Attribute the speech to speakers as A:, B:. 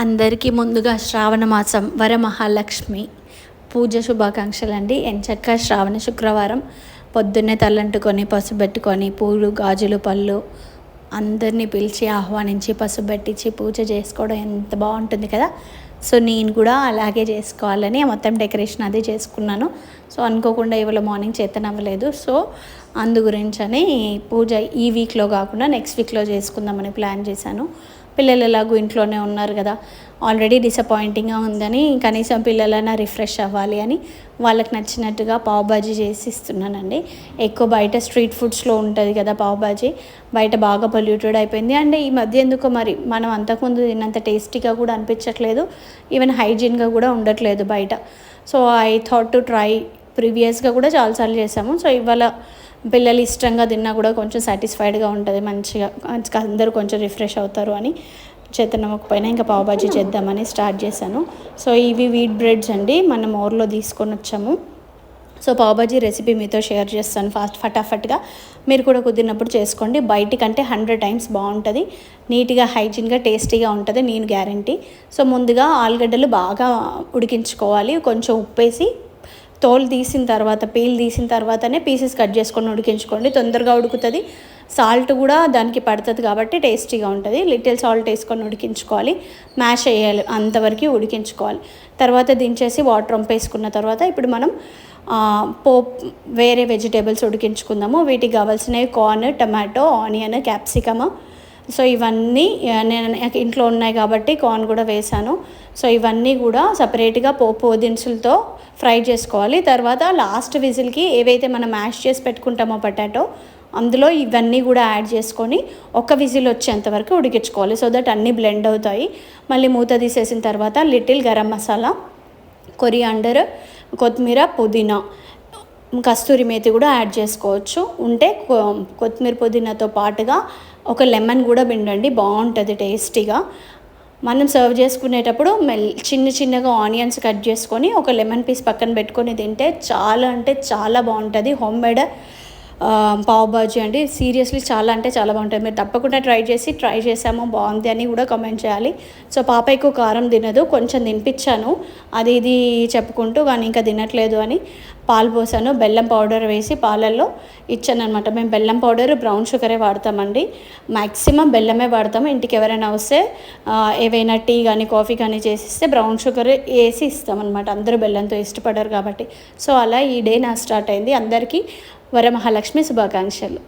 A: అందరికీ ముందుగా శ్రావణ మాసం వరమహాలక్ష్మి పూజ శుభాకాంక్షలు అండి. ఎంచక్క శ్రావణ శుక్రవారం పొద్దున్నే తలంటుకొని పసుపు పెట్టుకొని పూలు గాజులు పళ్ళు అందరినీ పిలిచి ఆహ్వానించి పసుపు పెట్టించి పూజ చేసుకోవడం ఎంత బాగుంటుంది కదా. సో నేను కూడా అలాగే చేసుకోవాలని మొత్తం డెకరేషన్ అది చేసుకున్నాను. సో అనుకోకుండా ఇవాళ మార్నింగ్ చేతనవ్వలేదు. సో అందు గురించని పూజ ఈ వీక్లో కాకుండా నెక్స్ట్ వీక్లో చేసుకుందామని ప్లాన్ చేశాను. పిల్లలు ఎలాగో ఇంట్లోనే ఉన్నారు కదా, ఆల్రెడీ డిసప్పాయింటింగ్గా ఉందని కనీసం పిల్లలైనా రిఫ్రెష్ అవ్వాలి అని వాళ్ళకి నచ్చినట్టుగా పావ్ బాజీ చేసి ఇస్తున్నానండి. ఎక్కువ బయట స్ట్రీట్ ఫుడ్స్లో ఉంటుంది కదా పావ్ బాజీ, బయట బాగా పొల్యూటెడ్ అయిపోయింది. అండ్ ఈ మధ్య ఎందుకో మరి మనం అంతకుముందు తిన్నంత టేస్టీగా కూడా అనిపించట్లేదు, ఈవెన్ హైజీన్గా కూడా ఉండట్లేదు బయట. So I thought to try. ప్రీవియస్గా కూడా చాలాసార్లు చేసాము. సో ఇవాళ పిల్లలు ఇష్టంగా తిన్నా కూడా కొంచెం సాటిస్ఫైడ్గా ఉంటుంది, మంచిగా అందరూ కొంచెం రిఫ్రెష్ అవుతారు అని చేతనవ్వకపోయినా ఇంకా పావ్ బాజీ చేద్దామని స్టార్ట్ చేశాను. సో ఇవి వీట్ బ్రెడ్స్ అండి, మనం ఊర్లో తీసుకొని వచ్చాము. సో పావ్ బాజీ రెసిపీ మీతో షేర్ చేస్తాను ఫటాఫట్గా. మీరు కూడా కుదిరినప్పుడు చేసుకోండి. బయటికంటే 100 టైమ్స్ బాగుంటుంది, నీట్గా హైజీన్గా టేస్టీగా ఉంటుంది, నేను గ్యారంటీ. సో ముందుగా ఆలుగడ్డలు బాగా ఉడికించుకోవాలి. కొంచెం ఉప్పేసి తోలు తీసిన తర్వాత పీల్ తీసిన తర్వాతనే పీసెస్ కట్ చేసుకొని ఉడికించుకోండి, తొందరగా ఉడుకుతుంది. సాల్ట్ కూడా దానికి పడుతుంది కాబట్టి టేస్టీగా ఉంటుంది. లిటిల్ సాల్ట్ వేసుకొని ఉడికించుకోవాలి, మ్యాష్ వేయాలి, అంతవరకు ఉడికించుకోవాలి. తర్వాత దించేసి వాటర్ వంపేసుకున్న తర్వాత ఇప్పుడు మనం వేరే వెజిటేబుల్స్ ఉడికించుకుందాము. వీటికి కావాల్సినవి corn, tomato, onion, capsicum. So ఇవన్నీ నేను ఇంట్లో ఉన్నాయి కాబట్టి కార్న్ కూడా వేసాను. సో ఇవన్నీ కూడా సపరేట్గా పోపు దినుసులతో ఫ్రై చేసుకోవాలి. తర్వాత లాస్ట్ విజిల్కి ఏవైతే మనం మ్యాష్ చేసి పెట్టుకుంటామో పొటాటో, అందులో ఇవన్నీ కూడా యాడ్ చేసుకొని ఒక విజిల్ వచ్చేంత వరకు ఉడికించుకోవాలి. సో దట్ అన్నీ బ్లెండ్ అవుతాయి. మళ్ళీ మూత తీసేసిన తర్వాత లిటిల్ గరం మసాలా, కొరియాండర్, కొత్తిమీర, పుదీనా, కస్తూరి మేతి కూడా యాడ్ చేసుకోవచ్చు. ఉంటే కొత్తిమీర పుదీనాతో పాటుగా ఒక లెమన్ కూడా పిండండి, బాగుంటుంది టేస్టీగా. మనం సర్వ్ చేసుకునేటప్పుడు చిన్నగా ఆనియన్స్ కట్ చేసుకొని ఒక లెమన్ పీస్ పక్కన పెట్టుకొని తింటే చాలా అంటే చాలా బాగుంటుంది. హోమ్ మేడ్ పావ్ బాజీ అండి, సీరియస్లీ చాలా అంటే చాలా బాగుంటుంది. మీరు తప్పకుండా ట్రై చేసాము బాగుంది అని కూడా కామెంట్ చేయాలి. సో పాప ఎక్కువ కారం తినదు, కొంచెం తినిపించాను అది ఇది చెప్పుకుంటూ, కానీ ఇంకా తినట్లేదు అని పాలు పోసాను. బెల్లం పౌడర్ వేసి పాలల్లో ఇచ్చాను అనమాట. మేము బెల్లం పౌడర్, బ్రౌన్ షుగరే వాడతామండి, మ్యాక్సిమం బెల్లమే వాడతాము. ఇంటికి ఎవరైనా వస్తే ఏవైనా టీ కానీ కాఫీ కానీ చేసిస్తే బ్రౌన్ షుగర్ వేసి ఇస్తామన్నమాట. అందరూ బెల్లంతో ఇష్టపడరు కాబట్టి. సో అలా ఈ డే నా స్టార్ట్ అయింది. అందరికీ వరమహాలక్ష్మి శుభాకాంక్షలు.